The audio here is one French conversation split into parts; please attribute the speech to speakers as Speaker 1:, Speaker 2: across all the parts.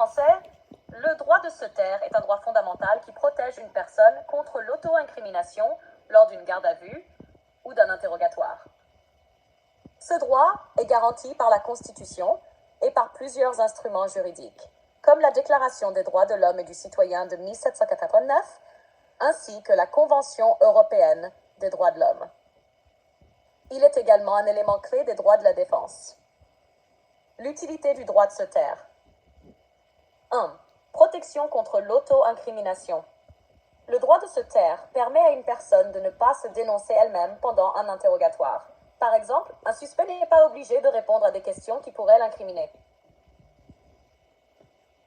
Speaker 1: français, le droit de se taire est un droit fondamental qui protège une personne contre l'auto-incrimination lors d'une garde à vue ou d'un interrogatoire. Ce droit est garanti par la Constitution et par plusieurs instruments juridiques, comme la Déclaration des droits de l'homme et du citoyen de 1789, ainsi que la Convention européenne des droits de l'homme. Il est également un élément clé des droits de la défense. L'utilité du droit de se taire. 1. Protection contre l'auto-incrimination. Le droit de se taire permet à une personne de ne pas se dénoncer elle-même pendant un interrogatoire. Par exemple, un suspect n'est pas obligé de répondre à des questions qui pourraient l'incriminer.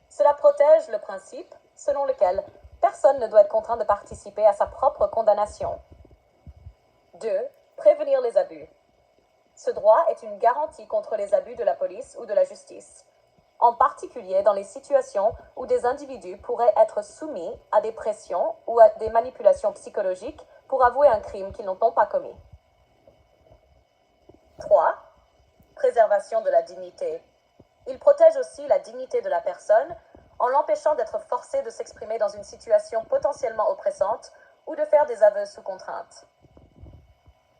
Speaker 1: Cela protège le principe selon lequel personne ne doit être contraint de participer à sa propre condamnation. 2. Prévenir les abus. Ce droit est une garantie contre les abus de la police ou de la justice, en particulier dans les situations où des individus pourraient être soumis à des pressions ou à des manipulations psychologiques pour avouer un crime qu'ils n'ont pas commis. 3. Préservation de la dignité. Il protège aussi la dignité de la personne en l'empêchant d'être forcé de s'exprimer dans une situation potentiellement oppressante ou de faire des aveux sous contrainte.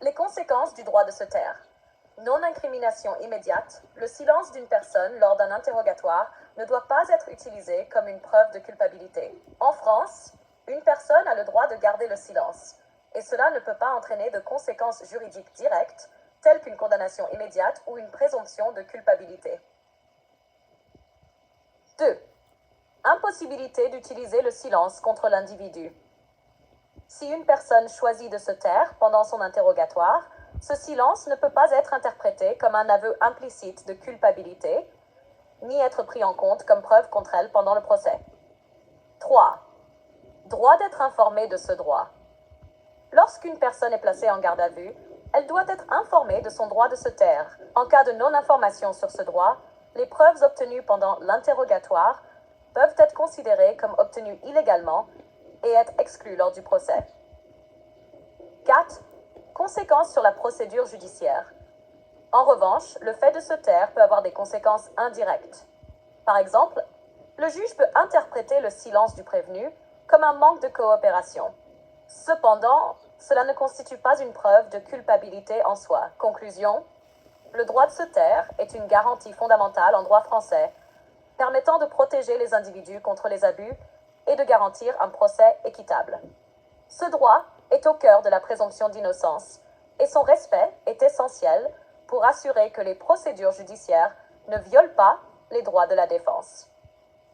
Speaker 1: Les conséquences du droit de se taire. Non-incrimination immédiate, le silence d'une personne lors d'un interrogatoire ne doit pas être utilisé comme une preuve de culpabilité. En France, une personne a le droit de garder le silence, et cela ne peut pas entraîner de conséquences juridiques directes, telles qu'une condamnation immédiate ou une présomption de culpabilité. 2. Impossibilité d'utiliser le silence contre l'individu. Si une personne choisit de se taire pendant son interrogatoire, ce silence ne peut pas être interprété comme un aveu implicite de culpabilité, ni être pris en compte comme preuve contre elle pendant le procès. 3. Droit d'être informé de ce droit. Lorsqu'une personne est placée en garde à vue, elle doit être informée de son droit de se taire. En cas de non-information sur ce droit, les preuves obtenues pendant l'interrogatoire peuvent être considérées comme obtenues illégalement et être exclues lors du procès. 4. Conséquences sur la procédure judiciaire. En revanche, le fait de se taire peut avoir des conséquences indirectes. Par exemple, le juge peut interpréter le silence du prévenu comme un manque de coopération. Cependant, cela ne constitue pas une preuve de culpabilité en soi. Conclusion, le droit de se taire est une garantie fondamentale en droit français, permettant de protéger les individus contre les abus et de garantir un procès équitable. Ce droit est au cœur de la présomption d'innocence, et son respect est essentiel pour assurer que les procédures judiciaires ne violent pas les droits de la défense.